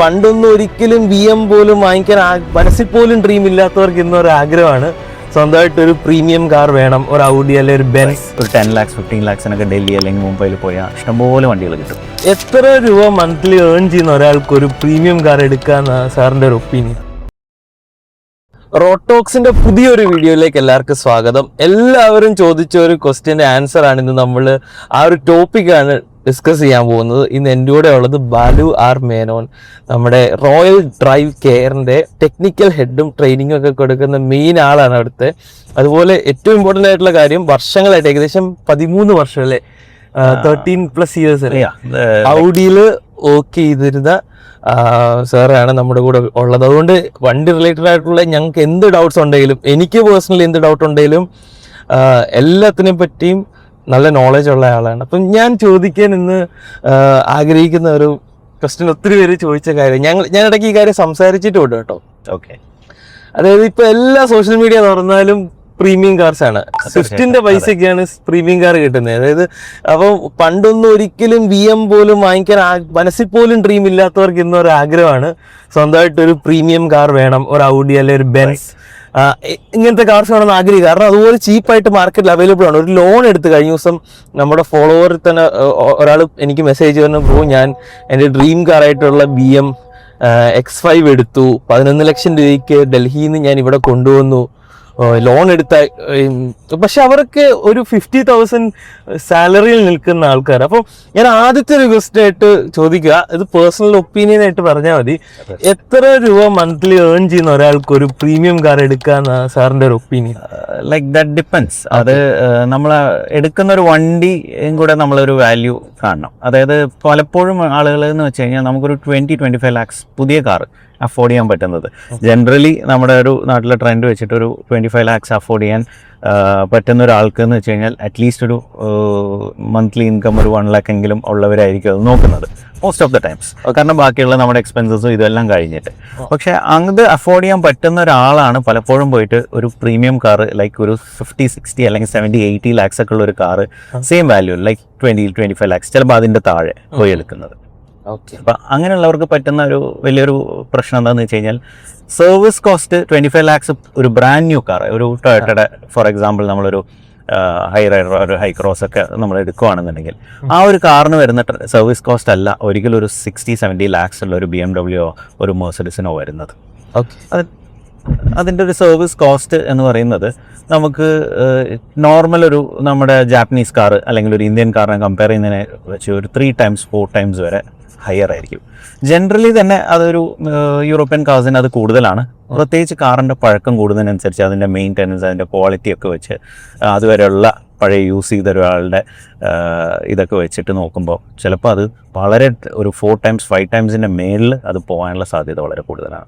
പണ്ടൊന്നും ഒരിക്കലും BM പോലും വാങ്ങിക്കാൻ മനസ്സിൽ പോലും ഡ്രീം ഇല്ലാത്തവർക്ക് ഇന്നൊരു ആഗ്രഹമാണ് സ്വന്തമായിട്ട് ഒരു പ്രീമിയം കാർ വേണം, ഒരു ഔഡി അല്ലെങ്കിൽ ഒരു ബെൻസ്. ഒരു 10 lakhs 15 lakhs ഡൽഹി അല്ലെങ്കിൽ മുംബൈയിൽ പോയാൽ ഇഷ്ടംപോലെ വണ്ടികൾ കിട്ടും. എത്ര രൂപ മന്ത്ലി ഏൺ ചെയ്യുന്ന ഒരാൾക്ക് ഒരു പ്രീമിയം കാർ എടുക്കാന്ന് സാറിന്റെ ഒരു ഒപ്പീനിയൻ? റോട്ടോക്സിന്റെ പുതിയൊരു വീഡിയോയിലേക്ക് എല്ലാവർക്കും സ്വാഗതം. എല്ലാവരും ചോദിച്ച ഒരു ക്വസ്റ്റ്യന്റെ ആൻസർ ആണ് ഇന്ന് നമ്മൾ ആ ഒരു ടോപ്പിക്കാണ് ഡിസ്കസ് ചെയ്യാൻ പോകുന്നത്. ഇന്ന് എൻ്റെ കൂടെ ഉള്ളത് ബാലു ആർ മേനോൻ, നമ്മുടെ റോയൽ ഡ്രൈവ് കെയറിന്റെ ടെക്നിക്കൽ ഹെഡും ട്രെയിനിങ്ങും ഒക്കെ കൊടുക്കുന്ന മെയിൻ ആളാണ് അവിടുത്തെ. അതുപോലെ ഏറ്റവും ഇമ്പോർട്ടൻ്റ് ആയിട്ടുള്ള കാര്യം, വർഷങ്ങളായിട്ട് ഏകദേശം 13 വർഷം അല്ലേ, 13+ years അല്ലേ ഔഡിയില് വർക്ക് ചെയ്തിരുന്ന സാറാണ് നമ്മുടെ കൂടെ ഉള്ളത്. അതുകൊണ്ട് വണ്ടി റിലേറ്റഡ് ആയിട്ടുള്ള ഞങ്ങൾക്ക് എന്ത് ഡൗട്ട്സ് ഉണ്ടെങ്കിലും, എനിക്ക് പേഴ്സണലി എന്ത് ഡൗട്ട് ഉണ്ടെങ്കിലും എല്ലാത്തിനെ പറ്റിയും നല്ല നോളജ് ഉള്ള ആളാണ്. അപ്പം ഞാൻ ചോദിക്കാൻ ഇന്ന് ആഗ്രഹിക്കുന്ന ഒരു ക്വസ്റ്റ്യൻ ഒത്തിരി പേര് ചോദിച്ച കാര്യം, ഞാൻ ഇടയ്ക്ക് ഈ കാര്യം സംസാരിച്ചിട്ടുണ്ട് കേട്ടോ. ഓക്കെ, അതായത് ഇപ്പൊ എല്ലാ സോഷ്യൽ മീഡിയ തുറന്നാലും പ്രീമിയം കാർസ് ആണ്. സ്വിഫ്റ്റിന്റെ പൈസയൊക്കെയാണ് പ്രീമിയം കാർ കിട്ടുന്നത്. അതായത് അപ്പം പണ്ടൊന്നും ഒരിക്കലും BM പോലും വാങ്ങിക്കാൻ മനസ്സിൽ പോലും ഡ്രീം ഇല്ലാത്തവർക്ക് ഇന്നൊരു ആഗ്രഹമാണ് സ്വന്തമായിട്ട് ഒരു പ്രീമിയം കാർ വേണം, ഒരു ഔഡി അല്ലെങ്കിൽ ഒരു ബെൻസ്, ഇങ്ങനത്തെ കാർസ് വേണമെന്ന് ആഗ്രഹിക്കുക. കാരണം അതുപോലെ ചീപ്പായിട്ട് മാർക്കറ്റിൽ അവൈലബിൾ ആണ്. ഒരു ലോൺ എടുത്ത് കഴിഞ്ഞ ദിവസം നമ്മുടെ ഫോളോവറിൽ തന്നെ ഒരാൾ എനിക്ക് മെസ്സേജ് പറഞ്ഞു, ബ്രോ ഞാൻ എൻ്റെ ഡ്രീം കാറായിട്ടുള്ള BM X5 എടുത്തു, 11 ലക്ഷം രൂപയ്ക്ക് ഡൽഹിയിൽ നിന്ന് ഞാൻ ഇവിടെ കൊണ്ടുവന്നു, ലോൺ എടുത്ത. പക്ഷെ അവർക്ക് ഒരു 50,000 സാലറിയിൽ നിൽക്കുന്ന ആൾക്കാർ. അപ്പം ഞാൻ ആദ്യത്തെ ഒരു ക്വസ്റ്റ്യൻ ആയിട്ട് ചോദിക്കുക, ഇത് പേഴ്സണൽ ഒപ്പീനിയൻ ആയിട്ട് പറഞ്ഞാൽ മതി, എത്ര രൂപ മന്ത്ലി ഏൺ ചെയ്യുന്ന ഒരാൾക്ക് ഒരു പ്രീമിയം കാർ എടുക്കാന്ന് സാറിന്റെ ഒരു ഒപ്പീനിയൻ? Like that depends. അത് നമ്മൾ എടുക്കുന്ന ഒരു വണ്ടിയും കൂടെ നമ്മളൊരു വാല്യൂ കാണണം. അതായത് പലപ്പോഴും ആളുകൾ എന്ന് വെച്ച് കഴിഞ്ഞാൽ നമുക്കൊരു 20-25 lakhs പുതിയ കാർ അഫോർഡ് ചെയ്യാൻ പറ്റുന്നത്. ജനറലി നമ്മുടെ ഒരു നാട്ടിലെ ട്രെൻഡ് വെച്ചിട്ട് ഒരു 25 lakhs അഫോർഡ് ചെയ്യാൻ പറ്റുന്ന ഒരാൾക്ക് എന്ന് വെച്ച് കഴിഞ്ഞാൽ അറ്റ്ലീസ്റ്റ് ഒരു മന്ത്ലി ഇൻകം ഒരു 1 lakh എങ്കിലും ഉള്ളവരായിരിക്കും അത് നോക്കുന്നത് മോസ്റ്റ് ഓഫ് ദ ടൈംസ്. കാരണം ബാക്കിയുള്ള നമ്മുടെ എക്സ്പെൻസസും ഇതെല്ലാം കഴിഞ്ഞിട്ട്. പക്ഷേ അത് അഫോർഡ് ചെയ്യാൻ പറ്റുന്ന ഒരാളാണ് പലപ്പോഴും പോയിട്ട് ഒരു പ്രീമിയം കാർ ലൈക്ക് ഒരു 50-60 അല്ലെങ്കിൽ 70-80 lakhs ഒക്കെ ഉള്ള ഒരു car same value like 20-25 lakhs ചിലപ്പോൾ അതിൻ്റെ താഴെ പോയി എടുക്കുന്നത്. അപ്പം അങ്ങനെയുള്ളവർക്ക് പറ്റുന്ന ഒരു വലിയൊരു പ്രശ്നം എന്താണെന്ന് വെച്ച് കഴിഞ്ഞാൽ, സർവീസ് കോസ്റ്റ് 25 lakhs ഒരു ബ്രാൻഡ് ന്യൂ കാർ, ഒരു ടൊയോട്ടയുടെ ഫോർ എക്സാമ്പിൾ നമ്മളൊരു ഹൈ റൈഡർ ഒരു ഹൈ ക്രോസ് ഒക്കെ നമ്മൾ എടുക്കുകയാണെന്നുണ്ടെങ്കിൽ ആ ഒരു കാറിന് വരുന്ന സർവീസ് കോസ്റ്റ് അല്ല ഒരിക്കലും ഒരു 60-70 lakhs ഉള്ള ഒരു BMW ഒരു മെർസിഡീസിനോ വരുന്നത്. അതിൻ്റെ ഒരു സർവീസ് കോസ്റ്റ് എന്ന് പറയുന്നത് നമുക്ക് നോർമൽ ഒരു നമ്മുടെ ജാപ്പനീസ് കാർ അല്ലെങ്കിൽ ഒരു ഇന്ത്യൻ കാറിനെ കമ്പയർ ചെയ്യുന്നതിനെ വെച്ച് ഒരു 3 times 4 times വരെ ഹയർ ആയിരിക്കും. ജനറലി തന്നെ അതൊരു യൂറോപ്യൻ കാർസിന് അത് കൂടുതലാണ്. പ്രത്യേകിച്ച് കാറിൻ്റെ പഴക്കം കൂടുന്നതിനനുസരിച്ച് അതിൻ്റെ മെയിൻ്റെനൻസ് അതിൻ്റെ ക്വാളിറ്റി ഒക്കെ വെച്ച് അതുവരെയുള്ള പഴയ യൂസ് ചെയ്ത ഒരാളുടെ ഇതൊക്കെ വെച്ചിട്ട് നോക്കുമ്പോൾ ചിലപ്പോൾ അത് വളരെ ഒരു 4 times 5 timesൻ്റെ മേളിൽ അത് പോകാനുള്ള സാധ്യത വളരെ കൂടുതലാണ്.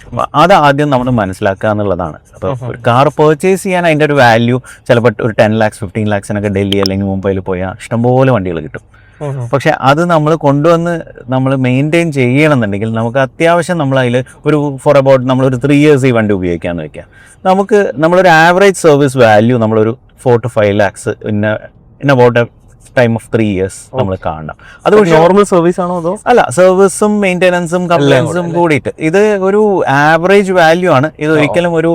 അപ്പോൾ അത് ആദ്യം നമ്മൾ മനസ്സിലാക്കുക എന്നുള്ളതാണ്. അപ്പോൾ ഒരു കാർ പർച്ചേസ് ചെയ്യാൻ അതിൻ്റെ ഒരു വാല്യൂ ചിലപ്പോൾ ഒരു 10 lakhs 15 lakhs ഡൽഹി അല്ലെങ്കിൽ മുംബൈയിൽ പോയാൽ ഇഷ്ടംപോലെ വണ്ടികൾ കിട്ടും. പക്ഷെ അത് നമ്മൾ കൊണ്ടുവന്ന് നമ്മൾ മെയിൻറ്റെയിൻ ചെയ്യണമെന്നുണ്ടെങ്കിൽ നമുക്ക് അത്യാവശ്യം നമ്മളതിൽ ഒരു ഫോർ അബൌട്ട് നമ്മളൊരു 3 years ഈ വണ്ടി ഉപയോഗിക്കാമെന്ന് വെക്കാം. നമുക്ക് നമ്മളൊരു ആവറേജ് സർവീസ് വാല്യൂ നമ്മളൊരു 4-5 lakhs in about A time of 3 years നമ്മൾ കാണണം. അത് നോർമൽ സർവീസ് ആണോ അതോ? അല്ല, സർവീസും മെയിൻ്റെനൻസും കംപ്ലൈൻസും കൂടിയിട്ട് ഇത് ഒരു ആവറേജ് വാല്യൂ ആണ്. ഇത് ഒരിക്കലും ഒരു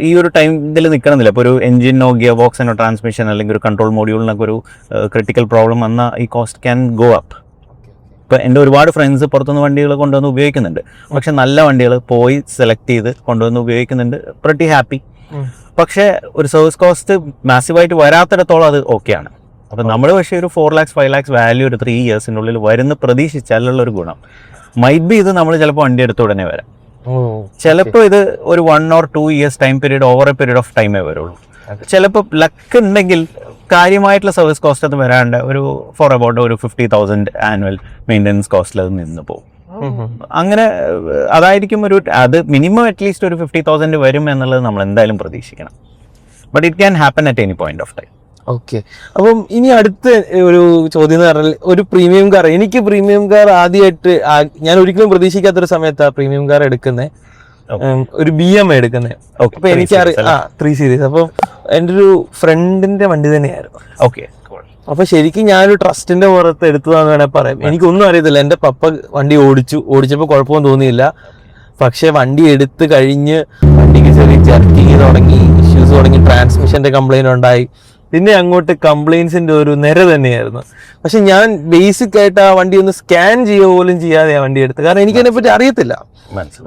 ഈ ഒരു ടൈം ഇതിൽ നിൽക്കണമെന്നില്ല. ഇപ്പോൾ ഒരു എഞ്ചിനോ ഗിയർ ബോക്സിനോ ട്രാൻസ്മിഷൻ അല്ലെങ്കിൽ ഒരു കൺട്രോൾ മോഡ്യൂളിനൊക്കെ ഒരു ക്രിട്ടിക്കൽ പ്രോബ്ലം വന്നാൽ ഈ കോസ്റ്റ് ക്യാൻ ഗോ അപ്പ്. ഇപ്പോൾ എൻ്റെ ഒരുപാട് ഫ്രണ്ട്സ് പുറത്തുനിന്ന് വണ്ടികൾ കൊണ്ടുവന്ന് ഉപയോഗിക്കുന്നുണ്ട്. പക്ഷെ നല്ല വണ്ടികൾ പോയി സെലക്ട് ചെയ്ത് കൊണ്ടുവന്ന് ഉപയോഗിക്കുന്നുണ്ട്, പ്രിറ്റി ഹാപ്പി. പക്ഷേ ഒരു സർവീസ് കോസ്റ്റ് മാസീവായിട്ട് വരാത്തിടത്തോളം അത് ഓക്കെയാണ്. അപ്പം നമ്മൾ പക്ഷേ ഒരു 4 lakhs 5 lakhs വാല്യൂ ഒരു 3 yearsനുള്ളിൽ വരുന്ന പ്രതീക്ഷിച്ചാലുള്ള ഒരു ഗുണം മൈറ്റ് ബി ഇത് നമ്മൾ ചിലപ്പോൾ വണ്ടി എടുത്ത ഉടനെ വരാം. ചിലപ്പോൾ ഇത് ഒരു 1 or 2 years time period over a period of ടൈമേ വരുള്ളൂ. ചിലപ്പോൾ ലക്ക് ഉണ്ടെങ്കിൽ കാര്യമായിട്ടുള്ള സർവീസ് കോസ്റ്റ് അത് വരാണ്ട് ഒരു ഫോർ അബൌട്ട് ഒരു 50,000 ആനുവൽ മെയിൻ്റെനൻസ് കോസ്റ്റിൽ അത് നിന്ന് പോകും. അങ്ങനെ അതായിരിക്കും ഒരു അത് മിനിമം അറ്റ്ലീസ്റ്റ് ഒരു 50,000 വരും എന്നുള്ളത് നമ്മൾ എന്തായാലും പ്രതീക്ഷിക്കണം. But it can happen at any point of time. Okay, അപ്പം ഇനി അടുത്ത ഒരു ചോദ്യം എന്ന് പറഞ്ഞാൽ, ഒരു പ്രീമിയം കാർ, എനിക്ക് പ്രീമിയം കാർ ആദ്യമായിട്ട് ഞാൻ ഒരിക്കലും പ്രതീക്ഷിക്കാത്തൊരു സമയത്താണ് പ്രീമിയം കാർ എടുക്കുന്നത്, ഒരു BM എടുക്കുന്നത്. അപ്പൊ എനിക്ക് 3 series. അപ്പം എൻ്റെ ഒരു ഫ്രണ്ടിന്റെ വണ്ടി തന്നെയായിരുന്നു. ഓക്കെ, അപ്പൊ ശരിക്കും ഞാനൊരു ട്രസ്റ്റിന്റെ പുറത്ത് എടുത്തതാന്ന് വേണേൽ പറയാം. എനിക്കൊന്നും അറിയത്തില്ല. എന്റെ പപ്പ വണ്ടി ഓടിച്ചപ്പോൾ കുഴപ്പമൊന്നും തോന്നിയില്ല. പക്ഷെ വണ്ടി എടുത്ത് കഴിഞ്ഞ് വണ്ടിക്ക് ചെറിയ ജർക്കിങ് തുടങ്ങി, ഇഷ്യൂസ് തുടങ്ങി, ട്രാൻസ്മിഷന്റെ കംപ്ലൈന്റ് ഉണ്ടായി. പിന്നെ അങ്ങോട്ട് കംപ്ലൈൻസിന്റെ ഒരു നിര തന്നെയായിരുന്നു. പക്ഷെ ഞാൻ ബേസിക് ആയിട്ട് ആ വണ്ടി ഒന്ന് സ്കാൻ ചെയ്യുക പോലും ചെയ്യാതെ ആ വണ്ടി എടുത്ത്. കാരണം എനിക്ക് അതിനെപ്പറ്റി അറിയത്തില്ല.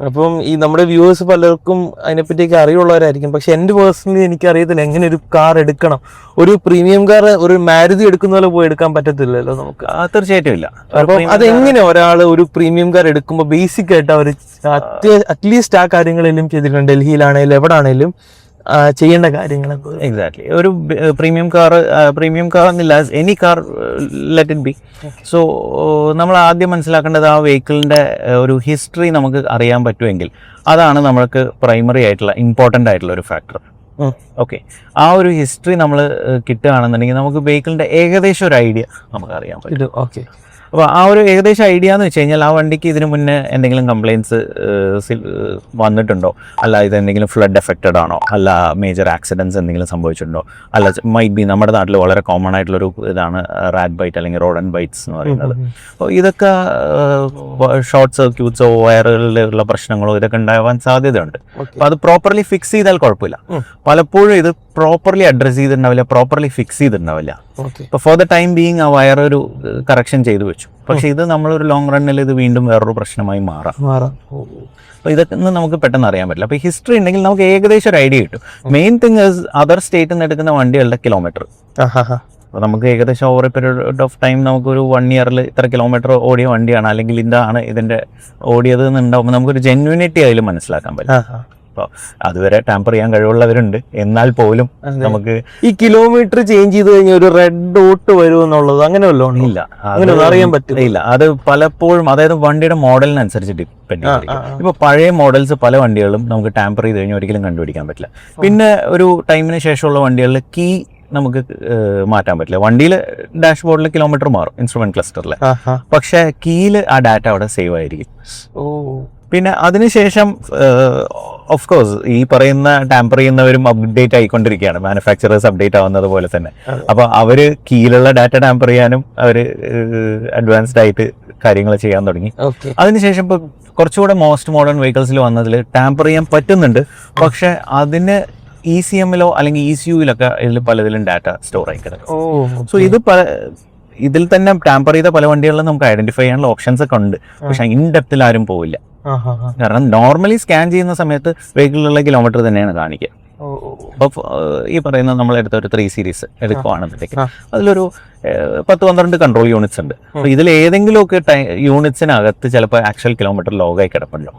അപ്പം ഈ നമ്മുടെ വ്യൂവേഴ്സ് പലർക്കും അതിനെപ്പറ്റിയൊക്കെ അറിയുള്ളവരായിരിക്കും. പക്ഷെ എന്റെ പേഴ്സണലി എനിക്ക് അറിയത്തില്ല എങ്ങനെ ഒരു കാർ എടുക്കണം. ഒരു പ്രീമിയം കാർ ഒരു മാരുതി എടുക്കുന്ന പോലെ പോയി എടുക്കാൻ പറ്റത്തില്ലല്ലോ നമുക്ക്. തീർച്ചയായിട്ടും ഇല്ല. അപ്പം അതെങ്ങനെ ഒരാൾ ഒരു പ്രീമിയം കാർ എടുക്കുമ്പോൾ ബേസിക് ആയിട്ട് അവർ അറ്റ്ലീസ്റ്റ് ആ കാര്യങ്ങളെല്ലാം ചെയ്തിട്ടുണ്ട്. ഡൽഹിയിലാണേലും എവിടെ ആണേലും ചെയ്യേണ്ട കാര്യങ്ങൾ എക്സാക്ട്ലി. ഒരു പ്രീമിയം കാർ എന്നില്ല, any car let it be. So നമ്മൾ ആദ്യം മനസ്സിലാക്കേണ്ടത് ആ വെഹിക്കിളിന്റെ ഒരു ഹിസ്റ്ററി നമുക്ക് അറിയാൻ പറ്റുമെങ്കിൽ അതാണ് നമ്മൾക്ക് പ്രൈമറി ആയിട്ടുള്ള ഇമ്പോർട്ടൻ്റ് ആയിട്ടുള്ള ഒരു ഫാക്ടർ. ഓക്കെ, ആ ഒരു ഹിസ്റ്ററി നമ്മൾ കിട്ടുകയാണെന്നുണ്ടെങ്കിൽ നമുക്ക് വെഹിക്കിളിന്റെ ഏകദേശം ഒരു ഐഡിയ നമുക്ക് അറിയാൻ പറ്റും. ഓക്കെ, അപ്പോൾ ആ ഒരു ഏകദേശം ഐഡിയ എന്ന് വെച്ച് കഴിഞ്ഞാൽ ആ വണ്ടിക്ക് ഇതിനു മുന്നേ എന്തെങ്കിലും കംപ്ലയിൻസ് വന്നിട്ടുണ്ടോ, അല്ല ഇതെന്തെങ്കിലും ഫ്ലഡ് എഫക്റ്റഡ് ആണോ, അല്ല മേജർ ആക്സിഡൻറ്റ്സ് എന്തെങ്കിലും സംഭവിച്ചിട്ടുണ്ടോ, അല്ല മൈറ്റ് ബി നമ്മുടെ നാട്ടിൽ വളരെ കോമൺ ആയിട്ടുള്ളൊരു ഇതാണ് റാറ്റ് ബൈറ്റ് അല്ലെങ്കിൽ റോഡൻ ബൈറ്റ്സ് എന്ന് പറയുന്നത്. അപ്പോൾ ഇതൊക്കെ ഷോർട്ട് സർക്യൂട്ട്സോ വയറുകളിലുള്ള പ്രശ്നങ്ങളോ ഇതൊക്കെ ഉണ്ടാവാൻ സാധ്യതയുണ്ട്. അപ്പോൾ അത് പ്രോപ്പർലി ഫിക്സ് ചെയ്താൽ കുഴപ്പമില്ല. പലപ്പോഴും ഇത് പ്രോപ്പർലി അഡ്രസ് ചെയ്തിട്ടുണ്ടാവില്ല, പ്രോപ്പർലി ഫിക്സ് ചെയ്തിട്ടുണ്ടാവില്ല. ഇപ്പോൾ ഫോർ ദ ടൈം ബീങ് ആ വയർ ഒരു കറക്ഷൻ ചെയ്തു വെച്ചു. പക്ഷെ ഇത് നമ്മളൊരു ലോങ് റണ്ണിൽ ഇത് വീണ്ടും വേറൊരു പ്രശ്നമായി മാറാം. അപ്പോൾ ഇതൊക്കെ നമുക്ക് പെട്ടെന്ന് അറിയാൻ പറ്റില്ല. അപ്പോൾ ഹിസ്റ്ററി ഉണ്ടെങ്കിൽ നമുക്ക് ഏകദേശം ഒരു ഐഡിയ കിട്ടും. മെയിൻ തിങ് അതർ സ്റ്റേറ്റിൽ നിന്ന് എടുക്കുന്ന വണ്ടികളുടെ കിലോമീറ്റർ. അപ്പോൾ നമുക്ക് ഏകദേശം over a period of time നമുക്കൊരു 1 ഇയറിൽ ഇത്ര കിലോമീറ്റർ ഓടിയ വണ്ടിയാണ് അല്ലെങ്കിൽ ഇതാണ് ഇതിൻ്റെ ഓടിയത് എന്നുണ്ടാകുമ്പോൾ നമുക്കൊരു ജെന്യൂനിറ്റി അതിൽ മനസ്സിലാക്കാൻ പറ്റും. അപ്പോൾ അതുവരെ ടാമ്പർ ചെയ്യാൻ കഴിവുള്ളവരുണ്ട്. എന്നാൽ പോലും നമുക്ക് ഈ കിലോമീറ്റർ ചേഞ്ച് ചെയ്ത് കഴിഞ്ഞാൽ ഒരു റെഡ് ഡോട്ട് വരുമെന്നുള്ളത് അങ്ങനെ വല്ലതും ഇല്ല, അങ്ങനെ അറിയാൻ പറ്റില്ല. ഇല്ല, അത് പലപ്പോഴും അതായത് വണ്ടിയുടെ മോഡലിനനുസരിച്ച് ഡിപ്പെൻഡ് ചെയ്യും. ഇപ്പോൾ പഴയ മോഡൽസ് പല വണ്ടികളും നമുക്ക് ടാമ്പർ ചെയ്ത് കഴിഞ്ഞാൽ ഒരിക്കലും കണ്ടുപിടിക്കാൻ പറ്റില്ല. പിന്നെ ഒരു ടൈമിന് ശേഷമുള്ള വണ്ടികളിൽ കീ നമുക്ക് മാറ്റാൻ പറ്റില്ല. വണ്ടിയിൽ ഡാഷ്ബോർഡിൽ കിലോമീറ്റർ മാറും ഇൻസ്ട്രുമെന്റ് ക്ലസ്റ്ററിൽ, പക്ഷെ കീയിൽ ആ ഡാറ്റ അവിടെ സേവ് ആയിരിക്കും. പിന്നെ അതിനുശേഷം ഓഫ് കോഴ്സ് ഈ പറയുന്ന ടാമ്പർ ചെയ്യുന്നവരും അപ്ഡേറ്റ് ആയിക്കൊണ്ടിരിക്കുകയാണ്, മാനുഫാക്ചറേഴ്സ് അപ്ഡേറ്റ് ആവുന്നത് പോലെ തന്നെ. അപ്പോൾ അവര് കീഴിലുള്ള ഡാറ്റ ടാമ്പർ ചെയ്യാനും അവര് അഡ്വാൻസ്ഡ് ആയിട്ട് കാര്യങ്ങൾ ചെയ്യാൻ തുടങ്ങി. അതിനുശേഷം ഇപ്പോൾ കുറച്ചുകൂടെ മോസ്റ്റ് മോഡേൺ വെഹിക്കിൾസിൽ വന്നതിൽ ടാമ്പർ ചെയ്യാൻ പറ്റുന്നുണ്ട്. പക്ഷെ അതിന് ECM-ലോ അല്ലെങ്കിൽ ECU-ലൊക്കെ ഇതിൽ പലതിലും ഡാറ്റ സ്റ്റോർ ആയി കിടക്കും. സോ ഇതിൽ തന്നെ ടാമ്പർ ചെയ്ത പല വണ്ടികളിലും നമുക്ക് ഐഡന്റിഫൈ ചെയ്യാനുള്ള ഓപ്ഷൻസ് ഒക്കെ ഉണ്ട്. പക്ഷെ ഇൻ ഡെപ്തിൽ ആരും പോവില്ല. കാരണം നോർമലി സ്കാൻ ചെയ്യുന്ന സമയത്ത് വെഹിക്കിളിലുള്ള കിലോമീറ്റർ തന്നെയാണ് കാണിക്കുക. അപ്പോൾ ഈ പറയുന്ന നമ്മളെടുത്ത ഒരു 3 സീരീസ് എടുക്കുകയാണെന്നുണ്ടെങ്കിൽ അതിലൊരു 10-12 കൺട്രോൾ യൂണിറ്റ്സ് ഉണ്ട്. അപ്പോൾ ഇതിൽ ഏതെങ്കിലുമൊക്കെ യൂണിറ്റ്സിനകത്ത് ചിലപ്പോൾ ആക്ച്വൽ കിലോമീറ്റർ ലോഗായി കിടപ്പുണ്ടോ.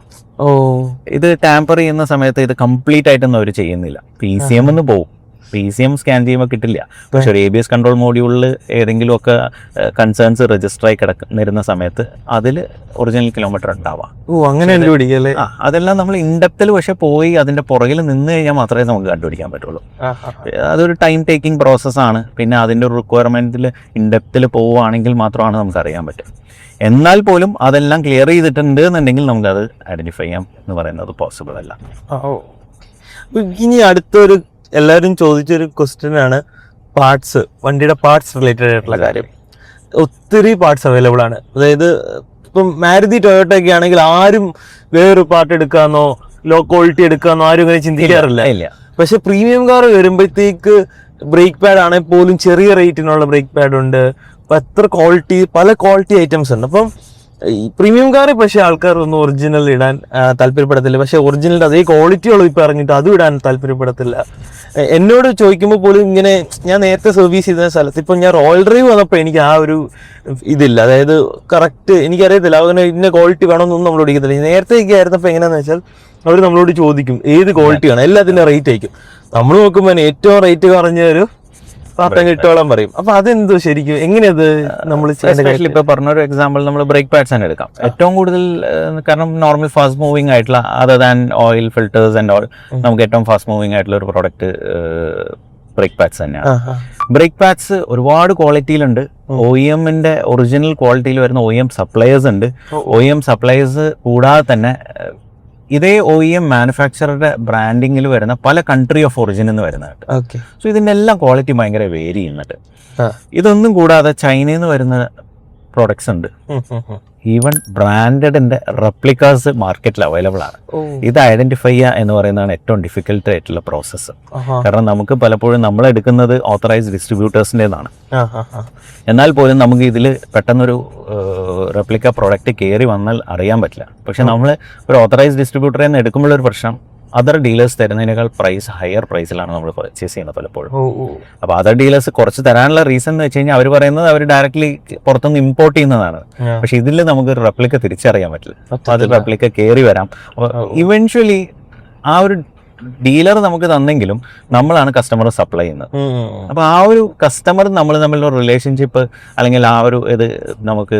ഇത് ടാമ്പർ ചെയ്യുന്ന സമയത്ത് ഇത് കംപ്ലീറ്റ് ആയിട്ടൊന്നും അവർ ചെയ്യുന്നില്ല. PCM എന്ന് പോകും. PCM സ്കാൻ ചെയ്യുമ്പോൾ കിട്ടില്ല. പക്ഷെ ഒരു ABS കൺട്രോൾ മോഡ്യൂളിൽ ഏതെങ്കിലുമൊക്കെ കൺസേൺസ് രജിസ്റ്റർ ആയി കിടന്നിരുന്ന സമയത്ത് അതിൽ ഒറിജിനൽ കിലോമീറ്റർ ഉണ്ടാവാം. അങ്ങനെ അതെല്ലാം നമ്മൾ ഇൻഡെപ്തിൽ പക്ഷെ പോയി അതിന്റെ പുറകിൽ നിന്ന് കഴിഞ്ഞാൽ മാത്രമേ നമുക്ക് കണ്ടുപിടിക്കാൻ പറ്റുള്ളൂ. അതൊരു ടൈം ടേക്കിംഗ് പ്രോസസ്സാണ്. പിന്നെ അതിൻ്റെ ഒരു റിക്വയർമെന്റിൽ ഇൻഡെപ്തിൽ പോവുകയാണെങ്കിൽ മാത്രമാണ് നമുക്ക് അറിയാൻ പറ്റും. എന്നാൽ പോലും അതെല്ലാം ക്ലിയർ ചെയ്തിട്ടുണ്ട് എന്നുണ്ടെങ്കിൽ നമുക്കത് ഐഡന്റിഫൈ ചെയ്യാം എന്ന് പറയുന്നത് പോസിബിൾ അല്ല. ഇനി അടുത്തൊരു എല്ലാവരും ചോദിച്ചൊരു ക്വസ്റ്റ്യൻ ആണ് പാർട്സ്, വണ്ടിയുടെ പാർട്സ് റിലേറ്റഡ് ആയിട്ടുള്ള കാര്യം. ഒത്തിരി പാർട്സ് അവൈലബിൾ ആണ്. അതായത് ഇപ്പം മാരുതി ടൊയോട്ട ഒക്കെ ആണെങ്കിൽ ആരും വേറൊരു പാർട്ട് എടുക്കാന്നോ ലോ ക്വാളിറ്റി എടുക്കാന്നോ ആരും അങ്ങനെ ചിന്തിക്കാറില്ല. പക്ഷെ പ്രീമിയം കാർ വരുമ്പോഴത്തേക്ക് ബ്രേക്ക് പാഡ് ആണെങ്കിൽ പോലും ചെറിയ റേറ്റിനുള്ള ബ്രേക്ക് പാഡ് ഉണ്ട്. അപ്പൊ എത്ര ക്വാളിറ്റി, പല ക്വാളിറ്റി ഐറ്റംസ് ഉണ്ട്. അപ്പം ഈ പ്രീമിയം കാറിൽ പക്ഷെ ആൾക്കാർ ഒന്നും ഒറിജിനൽ ഇടാൻ താല്പര്യപ്പെടത്തില്ല. പക്ഷെ ഒറിജിനലിന്റെ അതേ ക്വാളിറ്റിയുള്ള ഇപ്പൊ ഇറങ്ങിയിട്ട് അതും ഇടാൻ താല്പര്യപ്പെടത്തില്ല. എന്നോട് ചോദിക്കുമ്പോൾ പോലും ഇങ്ങനെ ഞാൻ നേരത്തെ സർവീസ് ചെയ്ത സ്ഥലത്ത് ഇപ്പൊ ഞാൻ റോയൽ ഡ്രൈവ് വന്നപ്പോൾ എനിക്ക് ആ ഒരു ഇതില്ല. അതായത് കറക്റ്റ് എനിക്കറിയത്തില്ല അങ്ങനെ ഇന്ന ക്വാളിറ്റി വേണമെന്നൊന്നും നമ്മൾ ഓടിക്കത്തില്ല. നേരത്തെയൊക്കെ ആയിരുന്നപ്പോൾ എങ്ങനെയാന്ന് വെച്ചാൽ അവർ നമ്മളോട് ചോദിക്കും ഏത് ക്വാളിറ്റി ആണ്, എല്ലാത്തിൻ്റെ റേറ്റ് അയക്കും. നമ്മൾ നോക്കുമ്പോൾ ഏറ്റവും റേറ്റ് കുറഞ്ഞ ഒരു പാർട്ടം കിട്ടോളം പറയും. അപ്പൊ അതെന്തോ ശരിക്കും എങ്ങനെയത് നമ്മൾ ഇപ്പൊ പറഞ്ഞൊരു എക്സാമ്പിൾ നമ്മൾ ബ്രേക്ക് പാഡ്സ് തന്നെ എടുക്കാം. ഏറ്റവും കൂടുതൽ കാരണം നോർമൽ ഫാസ്റ്റ് മൂവിങ് ആയിട്ടുള്ള other than oil filters and all നമുക്ക് ഏറ്റവും ഫാസ്റ്റ് മൂവിങ് ആയിട്ടുള്ള ഒരു പ്രോഡക്റ്റ് ബ്രേക്ക് പാഡ്സ് തന്നെയാണ്. ബ്രേക്ക് പാഡ്സ് ഒരുപാട് ക്വാളിറ്റിയിലുണ്ട്. OEM-ന്റെ ഒറിജിനൽ ക്വാളിറ്റിയിൽ വരുന്ന OEM സപ്ലയേഴ്സ് ഉണ്ട്. OEM സപ്ലയേഴ്സ് കൂടാതെ തന്നെ ഇതേ OEM മാനുഫാക്ചറുടെ ബ്രാൻഡിങ്ങിൽ വരുന്ന പല കൺട്രി ഓഫ് ഒറിജിൻ എന്ന് വരുന്നതായിട്ട്. ഓക്കെ. സോ ഇതിൻ്റെ എല്ലാം ക്വാളിറ്റി ഭയങ്കര വേരി ചെയ്യുന്നുണ്ട്. ആ. ഇതൊന്നും കൂടാതെ ചൈനയിൽ നിന്ന് വരുന്ന പ്രോഡക്ട്സ് ഉണ്ട്. ഈവൻ ബ്രാൻഡഡിന്റെ റെപ്ലിക്കാസ് മാർക്കറ്റിൽ അവൈലബിൾ ആണ്. ഇത് ഐഡന്റിഫൈ ചെയ്യുക എന്ന് പറയുന്നതാണ് ഏറ്റവും ഡിഫിക്കൽട്ട് ആയിട്ടുള്ള പ്രോസസ്സ്. കാരണം നമുക്ക് പലപ്പോഴും നമ്മൾ എടുക്കുന്നത് ഓത്തറൈസ്ഡ് ഡിസ്ട്രിബ്യൂട്ടേഴ്സിൻ്റെതാണ്. എന്നാൽ പോലും നമുക്ക് ഇതിൽ പെട്ടെന്നൊരു റെപ്ലിക്ക പ്രോഡക്റ്റ് കയറി വന്നാൽ അറിയാൻ പറ്റില്ല. പക്ഷെ നമ്മൾ ഒരു ഓത്തറൈസ്ഡ് ഡിസ്ട്രിബ്യൂട്ടറിൽ നിന്ന് എടുക്കുമ്പോഴൊരു പ്രശ്നം, അതർ ഡീലേഴ്സ് തരുന്നതിനേക്കാൾ ഹയർ പ്രൈസിലാണ് നമ്മൾ പർച്ചേസ് ചെയ്യുന്നത് പലപ്പോഴും. അപ്പോൾ അതർ ഡീലേഴ്സ് കുറച്ച് തരാനുള്ള റീസൺ എന്ന് വെച്ച് കഴിഞ്ഞാൽ അവർ പറയുന്നത് അവർ ഡയറക്ട്ലി പുറത്തുനിന്ന് ഇമ്പോർട്ട് ചെയ്യുന്നതാണ്. പക്ഷെ ഇതിൽ നമുക്ക് റെപ്ലിക്ക തിരിച്ചറിയാൻ പറ്റില്ല. അപ്പോൾ അത് റെപ്ലിക്ക കയറി വരാം. അപ്പോൾ ഇവൻച്വലി ആ ഒരു ഡീലർ നമുക്ക് തന്നെങ്കിലും നമ്മളാണ് കസ്റ്റമർ സപ്ലൈ ചെയ്യുന്നത്. അപ്പോൾ ആ ഒരു കസ്റ്റമർ നമ്മൾ തമ്മിലുള്ള റിലേഷൻഷിപ്പ് അല്ലെങ്കിൽ ആ ഒരു ഇത് നമുക്ക്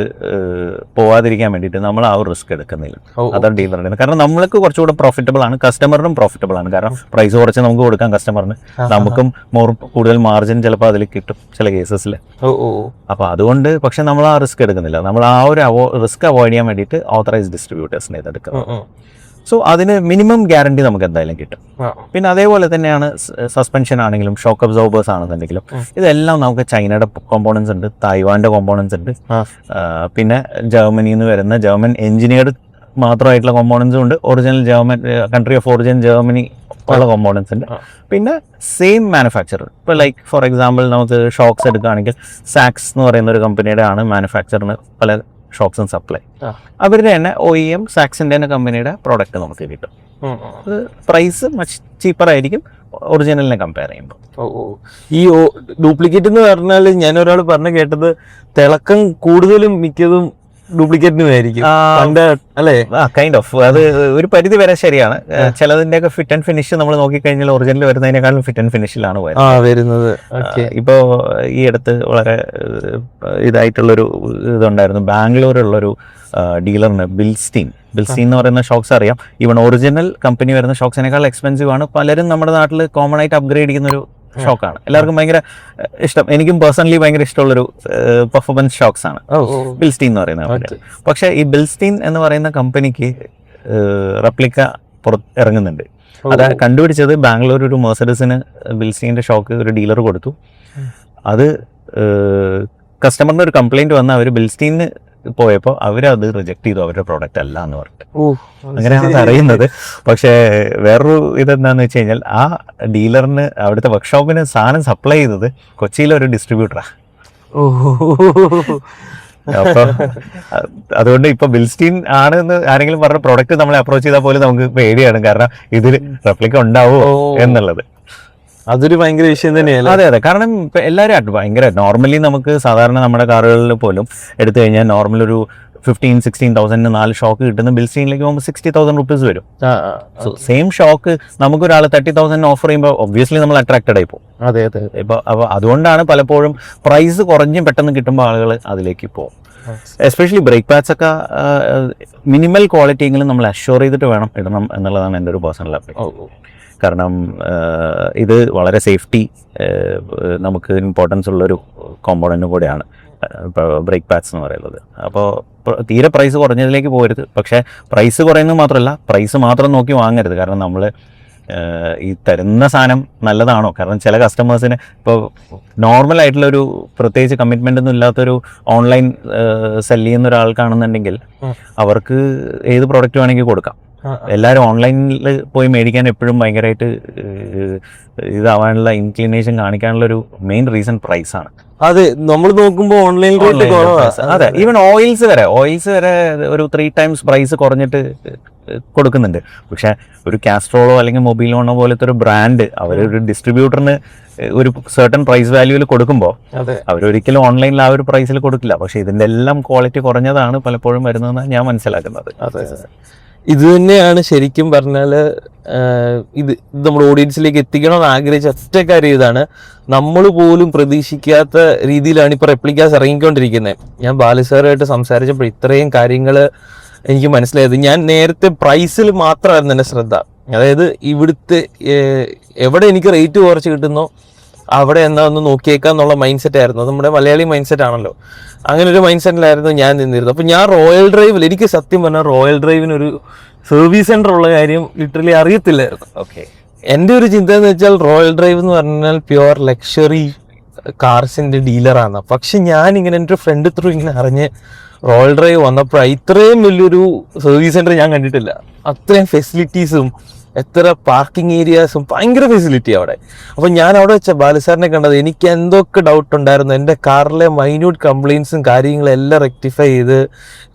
പോവാതിരിക്കാൻ വേണ്ടിയിട്ട് നമ്മൾ ആ ഒരു റിസ്ക് എടുക്കുന്നില്ല അതർ ഡീലറിന്. കാരണം നമ്മൾക്ക് കുറച്ചുകൂടെ പ്രോഫിറ്റബിൾ ആണ്, കസ്റ്റമറിനും പ്രോഫിറ്റബിൾ ആണ്. കാരണം പ്രൈസ് കുറച്ച് നമുക്ക് കൊടുക്കാം കസ്റ്റമറിന്, നമുക്കും കൂടുതൽ മാർജിൻ ചിലപ്പോൾ അതിൽ കിട്ടും ചില കേസസിൽ. അപ്പോൾ അതുകൊണ്ട് പക്ഷെ നമ്മൾ ആ റിസ്ക് എടുക്കുന്നില്ല. നമ്മൾ ആ ഒരു റിസ്ക് അവോയ്ഡ് ചെയ്യാൻ വേണ്ടിയിട്ട് ഓത്തറൈസ്ഡ് ഡിസ്ട്രിബ്യൂട്ടേഴ്സിനെ ഇതെടുക്കുന്നത്. സോ അതിന് മിനിമം ഗ്യാരണ്ടി നമുക്ക് എന്തായാലും കിട്ടും. പിന്നെ അതേപോലെ തന്നെയാണ് സസ്പെൻഷൻ ആണെങ്കിലും ഷോക്ക് അബ്സോർബേഴ്സ് ആണെന്നുണ്ടെങ്കിലും ഇതെല്ലാം നമുക്ക് ചൈനയുടെ കോമ്പോണൻസ് ഉണ്ട്, തായ്വാന്റെ കോമ്പോണൻസ് ഉണ്ട്, പിന്നെ ജർമ്മനിയിൽ നിന്ന് വരുന്ന ജർമ്മൻ എഞ്ചിനീയർഡ് മാത്രമായിട്ടുള്ള കോമ്പോണൻസും ഉണ്ട്, original German country of origin Germany ഉള്ള കോമ്പോണൻസ് ഉണ്ട്. പിന്നെ സെയിം മാനുഫാക്ചറർ, ഇപ്പോൾ ലൈക്ക് ഫോർ എക്സാമ്പിൾ നമുക്ക് ഷോക്സ് എടുക്കുകയാണെങ്കിൽ സാക്സ് എന്ന് പറയുന്ന ഒരു കമ്പനിയുടെ ആണ് മാനുഫാക്ചറിന് പല ഷോക്സും സപ്ലൈ. അവരുടെ തന്നെ OEM സാക്സിന്റെ തന്നെ കമ്പനിയുടെ പ്രോഡക്റ്റ് നമുക്ക് കിട്ടും. അത് പ്രൈസ് മച്ച് ചീപ്പർ ആയിരിക്കും ഒറിജിനലിനെ കമ്പയർ ചെയ്യുമ്പോൾ. ഈ ഡ്യൂപ്ലിക്കേറ്റ് എന്ന് പറഞ്ഞാൽ ഞാൻ ഒരാൾ പറഞ്ഞു കേട്ടത് തിളക്കം കൂടുതലും മിക്കതും ഡ്യൂപ്ലിക്കേറ്റിനുമായിരിക്കും അല്ലേ? കൈൻഡ് ഓഫ് അത് ഒരു പരിധി വരെ ശരിയാണ്. ചിലതിന്റെയൊക്കെ ഫിറ്റ് ആൻഡ് ഫിനിഷ് നമ്മൾ നോക്കിക്കഴിഞ്ഞാൽ ഒറിജിനൽ വരുന്നതിനേക്കാളും ഫിറ്റ് ആൻഡ് ഫിനിഷിലാണ് വരുന്നത്. ഇപ്പോൾ ഈ അടുത്ത് വളരെ ഇതായിട്ടുള്ളൊരു ഇതുണ്ടായിരുന്നു, ബാംഗ്ലൂരുള്ളൊരു ഡീലറിന് ബിൽസ്റ്റീൻ എന്ന് പറയുന്ന ഷോക്സ് അറിയാം. ഈവൻ ഒറിജിനൽ കമ്പനി വരുന്ന ഷോക്സിനേക്കാൾ എക്സ്പെൻസീവ് ആണ്. പലരും നമ്മുടെ നാട്ടിൽ കോമൺ ആയിട്ട് അപ്ഗ്രേഡ് ചെയ്യുന്നൊരു ഷോക്കാണ്, എല്ലാവർക്കും ഭയങ്കര ഇഷ്ടം. എനിക്കും പേഴ്സണലി ഭയങ്കര ഇഷ്ടമുള്ളൊരു പെർഫോമൻസ് ഷോക്സ് ആണ് ബിൽസ്റ്റീൻ എന്ന് പറയുന്ന കമ്പനി. പക്ഷേ ഈ ബിൽസ്റ്റീൻ എന്ന് പറയുന്ന കമ്പനിക്ക് റെപ്ലിക്ക ഇറങ്ങുന്നുണ്ട്. അത് കണ്ടുപിടിച്ചത് ബാംഗ്ലൂർ ഒരു മെർസഡസിന് ബിൽസ്റ്റീൻ്റെ ഷോക്ക് ഒരു ഡീലർ കൊടുത്തു. അത് കസ്റ്റമറിന് ഒരു കംപ്ലൈൻറ്റ് വന്ന് അവർ ബിൽസ്റ്റീന് പോയപ്പോൾ അവരത് റിജക്ട് ചെയ്തു, അവരുടെ പ്രോഡക്റ്റ് അല്ല എന്ന് പറഞ്ഞിട്ട്. അങ്ങനെയാണ് അത് അറിയുന്നത്. പക്ഷേ വേറൊരു ഇതെന്താന്ന് വെച്ച് കഴിഞ്ഞാൽ ആ ഡീലറിന് അവിടുത്തെ വർക്ക്ഷോപ്പിന് സാധനം സപ്ലൈ ചെയ്തത് കൊച്ചിയിലെ ഒരു ഡിസ്ട്രിബ്യൂട്ടറാണ്. അപ്പൊ അതുകൊണ്ട് ഇപ്പൊ ബിൽസ്റ്റീൻ ആണെന്ന് ആരെങ്കിലും പറഞ്ഞ പ്രോഡക്റ്റ് നമ്മളെ അപ്രോച്ച് ചെയ്താൽ പോലും നമുക്ക് പേടിയാണ്. കാരണം ഇതിൽ റെപ്ലിക്ക ഉണ്ടാവുമോ എന്നുള്ളത്. അതൊരു ഭയങ്കര വിഷയം തന്നെയാണ്. അതെ, കാരണം ഇപ്പൊ എല്ലാവരും ഭയങ്കര നോർമലി നമുക്ക് സാധാരണ നമ്മുടെ കാറുകളിൽ പോലും എടുത്തു കഴിഞ്ഞാൽ നോർമൽ ഒരു 15,000-16,000 4 ഷോക്ക് കിട്ടുന്ന ബിൽസ്റ്റീനിലേക്ക് പോകുമ്പോൾ 60,000 റുപ്പീസ് വരും. സോ സെയിം ഷോക്ക് നമുക്കൊരാൾ 30,000 ഓഫർ ചെയ്യുമ്പോൾ ഒബ്വിയസ്ലി നമ്മൾ അട്രാക്റ്റഡ് ആയി പോകും. അതെ. ഇപ്പോൾ അപ്പോൾ അതുകൊണ്ടാണ് പലപ്പോഴും പ്രൈസ് കുറഞ്ഞും പെട്ടെന്ന് കിട്ടുമ്പോൾ ആളുകൾ അതിലേക്ക് പോകും. എസ്പെഷ്യലി ബ്രേക്ക് പാഡ്സ് ഒക്കെ മിനിമൽ ക്വാളിറ്റി എങ്കിലും നമ്മൾ അഷ്യൂർ ചെയ്തിട്ട് വേണം ഇടണം എന്നുള്ളതാണ് എൻ്റെ ഒരു പേഴ്സണൽ അഭിപ്രായം. കാരണം ഇത് വളരെ സേഫ്റ്റി നമുക്ക് ഇമ്പോർട്ടൻസ് ഉള്ളൊരു കോമ്പോണൻറ്റും കൂടെയാണ് ഇപ്പോൾ ബ്രേക്ക് പാഡ്സ് എന്ന് പറയുന്നത്. അപ്പോൾ തീരെ പ്രൈസ് കുറഞ്ഞതിലേക്ക് പോകരുത്. പക്ഷേ പ്രൈസ് കുറയുന്നത് മാത്രമല്ല, പ്രൈസ് മാത്രം നോക്കി വാങ്ങരുത്. കാരണം നമ്മൾ ഈ തരുന്ന സാധനം നല്ലതാണോ? കാരണം ചില കസ്റ്റമേഴ്സിന് ഇപ്പോൾ നോർമലായിട്ടുള്ളൊരു പ്രത്യേകിച്ച് കമ്മിറ്റ്മെൻ്റ് ഒന്നും ഇല്ലാത്തൊരു ഓൺലൈൻ സെല് ചെയ്യുന്ന ഒരാൾക്കാണെന്നുണ്ടെങ്കിൽ അവർക്ക് ഏത് പ്രോഡക്റ്റ് വേണമെങ്കിൽ കൊടുക്കാം. എല്ലാവരും ഓൺലൈനിൽ പോയി മേടിക്കാൻ എപ്പോഴും ഭയങ്കരമായിട്ട് ഇതാവാനുള്ള ഇൻക്ലിനേഷൻ കാണിക്കാനുള്ള ഒരു മെയിൻ റീസൺ പ്രൈസാണ്. അതെ, നമ്മൾ നോക്കുമ്പോൾ ഓൺലൈൻ റേറ്റ് കുറവാണ്. അതെ, ഈവൻ ഓയിൽസ് വരെ ഒരു 3 times പ്രൈസ് കുറഞ്ഞിട്ട് കൊടുക്കുന്നുണ്ട്. പക്ഷെ ഒരു കാസ്ട്രോളോ അല്ലെങ്കിൽ മൊബൈലോണോ പോലത്തെ ഒരു ബ്രാൻഡ് അവരൊരു ഡിസ്ട്രിബ്യൂട്ടറിന് ഒരു സർട്ടൺ പ്രൈസ് വാല്യൂവിൽ കൊടുക്കുമ്പോൾ അവരൊരിക്കലും ഓൺലൈനിൽ ആ ഒരു പ്രൈസിൽ കൊടുക്കില്ല. പക്ഷെ ഇതിൻ്റെ എല്ലാം ക്വാളിറ്റി കുറഞ്ഞതാണ് പലപ്പോഴും വരുന്നതെന്നാണ് ഞാൻ മനസ്സിലാക്കുന്നത്. അതെ, ഇത് തന്നെയാണ് ശരിക്കും പറഞ്ഞാൽ ഇത് നമ്മുടെ ഓഡിയൻസിലേക്ക് എത്തിക്കണമെന്ന് ആഗ്രഹിച്ച ഒറ്റ കാര്യം ഇതാണ്. നമ്മൾ പോലും പ്രതീക്ഷിക്കാത്ത രീതിയിലാണ് ഇപ്പോൾ റെപ്ലിക്കാസ് ഇറങ്ങിക്കൊണ്ടിരിക്കുന്നത്. ഞാൻ ബാലുസാറുമായിട്ട് സംസാരിച്ചപ്പോൾ ഇത്രയും കാര്യങ്ങൾ എനിക്ക് മനസ്സിലായത്. ഞാൻ നേരത്തെ പ്രൈസിൽ മാത്രമായിരുന്നു എൻ്റെ ശ്രദ്ധ. അതായത് ഇവിടുത്തെ എവിടെ എനിക്ക് റേറ്റ് കുറച്ച് കിട്ടുന്നോ അവിടെ എന്നാ ഒന്ന് നോക്കിയേക്കാന്നുള്ള മൈൻഡ് സെറ്റ് ആയിരുന്നു. നമ്മുടെ മലയാളി മൈൻഡ് സെറ്റ് ആണല്ലോ. അങ്ങനെ ഒരു മൈൻഡ് സെറ്റിലായിരുന്നു ഞാൻ നിന്നിരുന്നത്. അപ്പൊ ഞാൻ റോയൽ ഡ്രൈവിൽ, എനിക്ക് സത്യം പറഞ്ഞാൽ റോയൽ ഡ്രൈവിന് ഒരു സർവീസ് സെന്റർ ഉള്ള കാര്യം ലിറ്ററലി അറിയത്തില്ലായിരുന്നു. ഓക്കെ. എൻ്റെ ഒരു ചിന്ത എന്ന് വെച്ചാൽ റോയൽ ഡ്രൈവ് എന്ന് പറഞ്ഞാൽ പ്യുവർ ലക്ഷറി കാർസിന്റെ ഡീലറാണ്. പക്ഷെ ഞാൻ ഇങ്ങനെ എൻ്റെ ഫ്രണ്ട് ത്രൂ ഇങ്ങനെ അറിഞ്ഞ് റോയൽ ഡ്രൈവ് വന്നപ്പോൾ ഇത്രയും വലിയൊരു സർവീസ് സെന്റർ ഞാൻ കണ്ടിട്ടില്ല. അത്രയും ഫെസിലിറ്റീസും എത്ര പാർക്കിംഗ് ഏരിയാസും ഭയങ്കര ഫെസിലിറ്റി അവിടെ. അപ്പം ഞാൻ അവിടെ വെച്ച ബാലുസാറിനെ കണ്ടത് എനിക്ക് എന്തൊക്കെ ഡൗട്ട് ഉണ്ടായിരുന്നു, എൻ്റെ കാറിലെ മൈന്യൂട്ട് കംപ്ലയിൻസും കാര്യങ്ങളും എല്ലാം റെക്ടിഫൈ ചെയ്ത്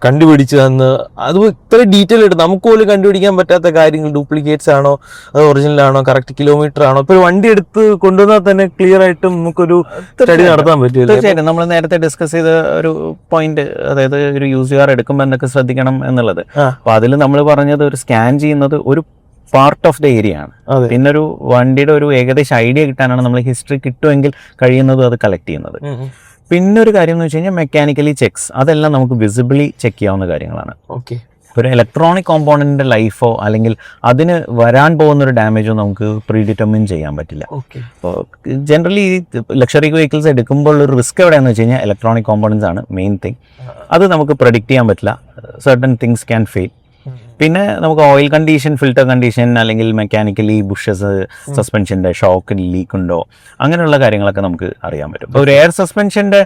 കണ്ടുപിടിച്ച് തന്ന്, അത് ഇത്ര ഡീറ്റെയിൽ ആയിട്ട് നമുക്ക് പോലും കണ്ടുപിടിക്കാൻ പറ്റാത്ത കാര്യങ്ങൾ, ഡ്യൂപ്ലിക്കേറ്റ്സ് ആണോ അത് ഒറിജിനൽ ആണോ കറക്റ്റ് കിലോമീറ്റർ ആണോ, ഇപ്പോൾ ഒരു വണ്ടി എടുത്ത് കൊണ്ടുവന്നാൽ തന്നെ ക്ലിയർ ആയിട്ടും നമുക്കൊരു സ്റ്റഡി നടത്താൻ പറ്റില്ല. തീർച്ചയായിട്ടും നമ്മൾ നേരത്തെ ഡിസ്കസ് ചെയ്ത ഒരു പോയിന്റ്, അതായത് ഒരു യൂസ് കാർ എടുക്കുമ്പോൾ എന്തൊക്കെ ശ്രദ്ധിക്കണം എന്നുള്ളത്. അപ്പൊ അതിൽ നമ്മൾ പറഞ്ഞത് ഒരു സ്കാൻ ചെയ്യുന്നത് ഒരു പാർട്ട് ഓഫ് ദ ഏരിയ ആണ്. പിന്നെ ഒരു വണ്ടിയുടെ ഒരു ഏകദേശം ഐഡിയ കിട്ടാനാണ് നമ്മൾ ഹിസ്റ്ററി കിട്ടുമെങ്കിൽ കഴിയുന്നതും അത് കളക്ട് ചെയ്യുന്നത്. പിന്നെ ഒരു കാര്യം എന്ന് വെച്ച് കഴിഞ്ഞാൽ മെക്കാനിക്കലി ചെക്സ്, അതെല്ലാം നമുക്ക് വിസിബിളി ചെക്ക് ചെയ്യാവുന്ന കാര്യങ്ങളാണ്. ഓക്കെ. ഒരു ഇലക്ട്രോണിക് കോമ്പോണന്റിന്റെ ലൈഫോ അല്ലെങ്കിൽ അതിന് വരാൻ പോകുന്ന ഒരു ഡാമേജോ നമുക്ക് പ്രീ ഡിറ്റർമിൻ ചെയ്യാൻ പറ്റില്ല. അപ്പോൾ ജനറലി ഈ ലക്ഷറി വെഹിക്കിൾസ് എടുക്കുമ്പോൾ ഒരു റിസ്ക് എവിടെയാണെന്ന് വെച്ച് കഴിഞ്ഞാൽ ഇലക്ട്രോണിക് കോമ്പോണൻസ് ആണ് മെയിൻ തിങ്. അത് നമുക്ക് പ്രഡിക്റ്റ് ചെയ്യാൻ പറ്റില്ല. Certain things can fail. പിന്നെ നമുക്ക് ഓയിൽ കണ്ടീഷൻ, ഫിൽറ്റർ കണ്ടീഷൻ, അല്ലെങ്കിൽ മെക്കാനിക്കലി ബുഷസ്, സസ്പെൻഷൻ്റെ ഷോക്ക് ലീക്ക് ഉണ്ടോ, അങ്ങനെയുള്ള കാര്യങ്ങളൊക്കെ നമുക്ക് അറിയാൻ പറ്റും. ഇപ്പോൾ ഒരു എയർ സസ്പെൻഷൻ്റെ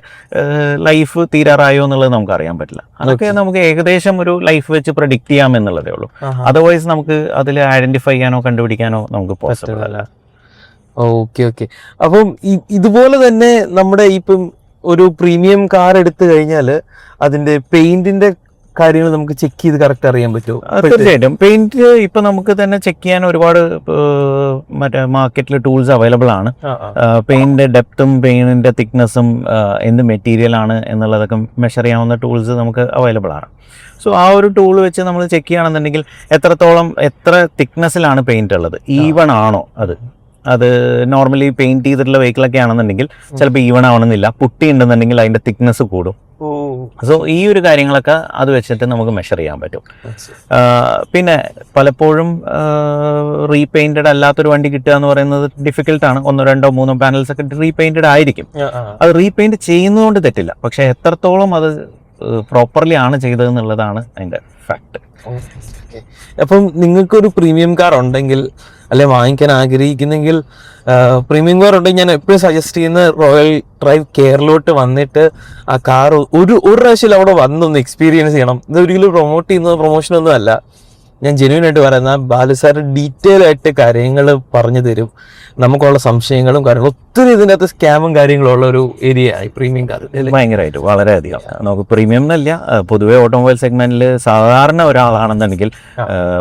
ലൈഫ് തീരാറായോ എന്നുള്ളത് നമുക്ക് അറിയാൻ പറ്റില്ല. അതൊക്കെ നമുക്ക് ഏകദേശം ഒരു ലൈഫ് വെച്ച് പ്രഡിക്റ്റ് ചെയ്യാം എന്നുള്ളതേ ഉള്ളൂ. അതർവൈസ് നമുക്ക് അതിൽ ഐഡന്റിഫൈ ചെയ്യാനോ കണ്ടുപിടിക്കാനോ നമുക്ക് പോസിബിൾ അല്ല. Okay okay. അപ്പം ഇതുപോലെ തന്നെ നമ്മുടെ ഇപ്പം ഒരു പ്രീമിയം കാർ എടുത്തു കഴിഞ്ഞാൽ അതിന്റെ പെയിന്റിന്റെ കാര്യങ്ങൾ നമുക്ക് ചെക്ക് ചെയ്ത് കറക്റ്റ് അറിയാൻ പറ്റുമോ? തീർച്ചയായിട്ടും. പെയിന്റ് ഇപ്പൊ നമുക്ക് തന്നെ ചെക്ക് ചെയ്യാൻ ഒരുപാട് മറ്റേ മാർക്കറ്റിൽ ടൂൾസ് അവൈലബിൾ ആണ്. പെയിന്റിന്റെ ഡെപ്തും പെയിന്റിന്റെ തിക്നെസ്സും എന്ത് മെറ്റീരിയൽ ആണ് എന്നുള്ളതൊക്കെ മെഷർ ചെയ്യാവുന്ന ടൂൾസ് നമുക്ക് അവൈലബിൾ ആണ്. സോ ആ ഒരു ടൂൾ വെച്ച് നമ്മൾ ചെക്ക് ചെയ്യുകയാണെന്നുണ്ടെങ്കിൽ എത്ര തിക്നെസ്സിലാണ് പെയിന്റ് ഉള്ളത്, ഈവൺ ആണോ അത് നോർമലി പെയിന്റ് ചെയ്തിട്ടുള്ള വെഹിക്കിളൊക്കെ ആണെന്നുണ്ടെങ്കിൽ ചിലപ്പോൾ ഈവൺ ആവണമെന്നില്ല. പുട്ടി ഉണ്ടെന്നുണ്ടെങ്കിൽ അതിന്റെ തിക്നെസ് കൂടും. സോ ഈ ഒരു കാര്യങ്ങളൊക്കെ അത് വെച്ചിട്ട് നമുക്ക് മെഷർ ചെയ്യാൻ പറ്റും. പിന്നെ പലപ്പോഴും റീപെയിന്റഡ് അല്ലാത്തൊരു വണ്ടി കിട്ടുക എന്ന് പറയുന്നത് ഡിഫിക്കൽട്ടാണ്. 1, 2, 3 പാനൽസ് ഒക്കെ റീപെയിന്റഡ് ആയിരിക്കും. അത് റീപെയിന്റ് ചെയ്യുന്നതുകൊണ്ട് തെറ്റില്ല, പക്ഷെ എത്രത്തോളം അത് പ്രോപ്പർലി ആണ് ചെയ്തതെന്നുള്ളതാണ് അതിന്റെ ഫാക്ട്. അപ്പം നിങ്ങൾക്കൊരു പ്രീമിയം കാർ ഉണ്ടെങ്കിൽ, അല്ലെ വാങ്ങിക്കാൻ ആഗ്രഹിക്കുന്നെങ്കിൽ, പ്രീമിയം കാർ ഉണ്ടെങ്കിൽ ഞാൻ എപ്പോഴും സജസ്റ്റ് ചെയ്യുന്ന റോയൽ ഡ്രൈവ് കെയറിലോട്ട് വന്നിട്ട് ആ കാർ ഒരു പ്രാവശ്യം അവിടെ വന്നൊന്ന് എക്സ്പീരിയൻസ് ചെയ്യണം. ഇത് ഒരിക്കലും പ്രൊമോട്ട് ചെയ്യുന്നത് പ്രൊമോഷനൊന്നും അല്ല. ഞാൻ ജെന്യൂൻ ആയിട്ട് പറയുന്ന ബാലു സാർ ഡീറ്റെയിൽ ആയിട്ട് കാര്യങ്ങൾ പറഞ്ഞു തരും. നമുക്കുള്ള സംശയങ്ങളും കാര്യങ്ങളും ഒത്തിരി ഇതിൻ്റെ അകത്ത് സ്കാമും കാര്യങ്ങളും ഉള്ള ഒരു ഏരിയ ആയി പ്രീമിയം കാർ. ഭയങ്കരമായിട്ട് വളരെയധികം. നമുക്ക് പ്രീമിയം എന്നല്ല, പൊതുവെ ഓട്ടോമൊബൈൽ സെഗ്മെന്റിൽ സാധാരണ ഒരാളാണെന്നുണ്ടെങ്കിൽ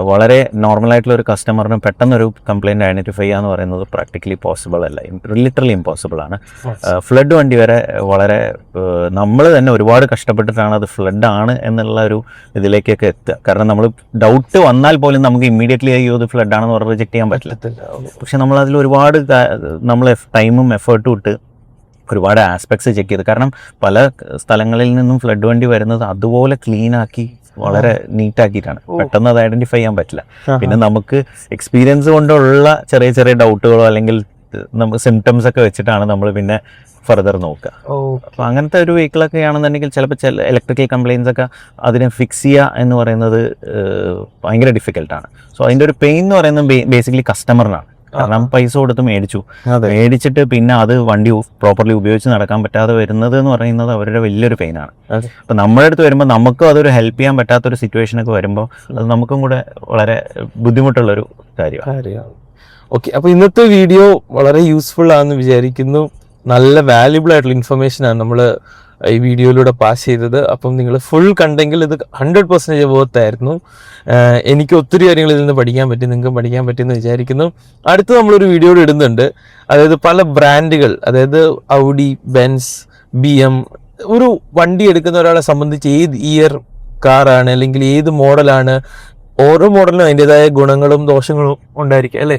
വളരെ നോർമൽ ആയിട്ടുള്ള ഒരു കസ്റ്റമറിന് പെട്ടെന്നൊരു കംപ്ലൈന്റ് ഐഡന്റിഫൈ ചെയ്യാന്ന് പറയുന്നത് പ്രാക്ടിക്കലി പോസിബിൾ അല്ല, ലിറ്ററലി ഇമ്പോസിബിൾ ആണ്. ഫ്ലഡ് വണ്ടി വരെ വളരെ നമ്മൾ തന്നെ ഒരുപാട് കഷ്ടപ്പെട്ടിട്ടാണ് അത് ഫ്ലഡ് ആണ് എന്നുള്ള ഒരു ഇതിലേക്കൊക്കെ എത്തുക. കാരണം നമ്മൾ ഡൗട്ട് വന്നാൽ പോലും നമുക്ക് ഇമ്മീഡിയറ്റ്ലി അയ്യോ ഇത് ഫ്ലഡ് ആണെന്ന് പറഞ്ഞ് റിജക്ട് ചെയ്യാൻ പറ്റില്ല. പക്ഷെ നമ്മൾ അതിൽ ഒരുപാട് നമ്മൾ ടൈമും എഫേർട്ടും ഇട്ട് ഒരുപാട് ആസ്പെക്ട്സ് ചെക്ക് ചെയ്ത്, കാരണം പല സ്ഥലങ്ങളിൽ നിന്നും ഫ്ലഡ് വണ്ടി വരുന്നത് അതുപോലെ ക്ലീൻ ആക്കി വളരെ നീറ്റ് ആക്കിയിട്ടാണ്. പെട്ടെന്ന് അത് ഐഡന്റിഫൈ ചെയ്യാൻ പറ്റില്ല. പിന്നെ നമുക്ക് എക്സ്പീരിയൻസ് കൊണ്ടുള്ള ചെറിയ ചെറിയ ഡൗട്ടുകളോ അല്ലെങ്കിൽ നമുക്ക് സിംറ്റംസ് ഒക്കെ വെച്ചിട്ടാണ് നമ്മൾ പിന്നെ ഫർദർ നോക്കുക. അപ്പോൾ അങ്ങനത്തെ ഒരു വെഹിക്കിളൊക്കെ ആണെന്നുണ്ടെങ്കിൽ ചിലപ്പോൾ ഇലക്ട്രിക്കൽ കംപ്ലയിൻസ് ഒക്കെ അതിനെ ഫിക്സ് ചെയ്യുക എന്ന് പറയുന്നത് ഭയങ്കര ഡിഫിക്കൽട്ടാണ്. സോ അതിൻ്റെ ഒരു പെയിൻ എന്ന് പറയുന്നത് ബേസിക്കലി കസ്റ്റമറിനാണ്. കാരണം പൈസ കൊടുത്ത് മേടിച്ചിട്ട് പിന്നെ അത് വണ്ടി പ്രോപ്പർലി ഉപയോഗിച്ച് നടക്കാൻ പറ്റാതെ വരുന്നത് എന്ന് പറയുന്നത് അവരുടെ വലിയൊരു പെയിനാണ്. അപ്പം നമ്മുടെ അടുത്ത് വരുമ്പോൾ നമുക്കും അതൊരു ഹെൽപ്പ് ചെയ്യാൻ പറ്റാത്തൊരു സിറ്റുവേഷനൊക്കെ വരുമ്പോൾ അത് നമുക്കും കൂടെ വളരെ ബുദ്ധിമുട്ടുള്ളൊരു കാര്യമാണ്. ഓക്കെ, അപ്പോൾ ഇന്നത്തെ വീഡിയോ വളരെ യൂസ്ഫുൾ ആണെന്ന് വിചാരിക്കുന്നു. നല്ല വാല്യുബിൾ ആയിട്ടുള്ള ഇൻഫർമേഷനാണ് നമ്മൾ ഈ വീഡിയോയിലൂടെ പാസ് ചെയ്തത്. അപ്പം നിങ്ങൾ ഫുൾ കണ്ടെങ്കിൽ ഇത് 100% വർത്തായിരുന്നു. എനിക്ക് ഒത്തിരി കാര്യങ്ങൾ ഇതിൽ നിന്ന് പഠിക്കാൻ പറ്റി, നിങ്ങൾക്ക് പഠിക്കാൻ പറ്റുമെന്ന് വിചാരിക്കുന്നു. അടുത്ത് നമ്മളൊരു വീഡിയോ ഇടുന്നുണ്ട്, അതായത് പല ബ്രാൻഡുകൾ, അതായത് ഔഡി, ബെൻസ്, BM. ഒരു വണ്ടി എടുക്കുന്ന ഒരാളെ സംബന്ധിച്ച് ഏത് ഇയർ കാറാണ് അല്ലെങ്കിൽ ഏത് മോഡലാണ്, ഓരോ മോഡലിനും അതിൻ്റെതായ ഗുണങ്ങളും ദോഷങ്ങളും ഉണ്ടായിരിക്കും അല്ലേ?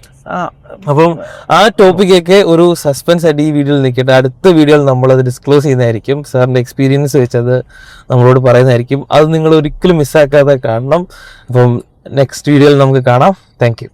അപ്പം ആ ടോപ്പിക്കൊക്കെ ഒരു സസ്പെൻസ് ആയിട്ട് ഈ വീഡിയോയിൽ നിൽക്കട്ടെ. അടുത്ത വീഡിയോയിൽ നമ്മളത് ഡിസ്ക്ലോസ് ചെയ്യുന്നതായിരിക്കും. സാറിൻ്റെ എക്സ്പീരിയൻസ് വെച്ചത് നമ്മളോട് പറയുന്നതായിരിക്കും. അത് നിങ്ങൾ ഒരിക്കലും മിസ്സാക്കാതെ കാണണം. അപ്പം നെക്സ്റ്റ് വീഡിയോയിൽ നമുക്ക് കാണാം. Thank you.